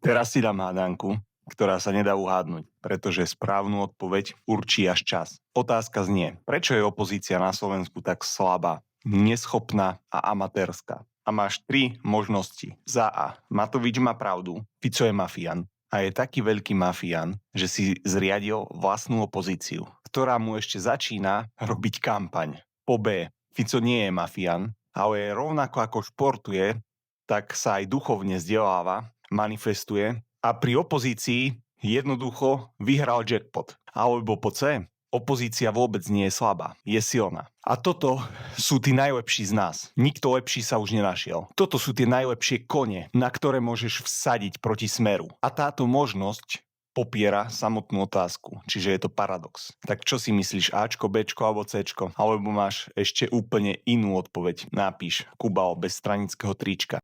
Teraz si dám hádanku, ktorá sa nedá uhádnuť, pretože správnu odpoveď určí až čas. Otázka znie, prečo je opozícia na Slovensku tak slabá, neschopná a amatérska? A máš 3 možnosti. Za A. Matovič má pravdu, Fico je mafián. A je taký veľký mafián, že si zriadil vlastnú opozíciu, ktorá mu ešte začína robiť kampaň. Po B. Fico nie je mafián, ale rovnako ako športuje, tak sa aj duchovne vzdeláva, manifestuje a pri opozícii jednoducho vyhral jackpot. Alebo po C. Opozícia vôbec nie je slabá, je silná. A toto sú tí najlepší z nás. Nikto lepší sa už nenašiel. Toto sú tie najlepšie kone, na ktoré môžeš vsadiť proti Smeru. A táto možnosť popiera samotnú otázku, čiže je to paradox. Tak čo si myslíš, Ačko, Bčko alebo Cčko? Alebo máš ešte úplne inú odpoveď? Napíš Kubal bez stranického trička.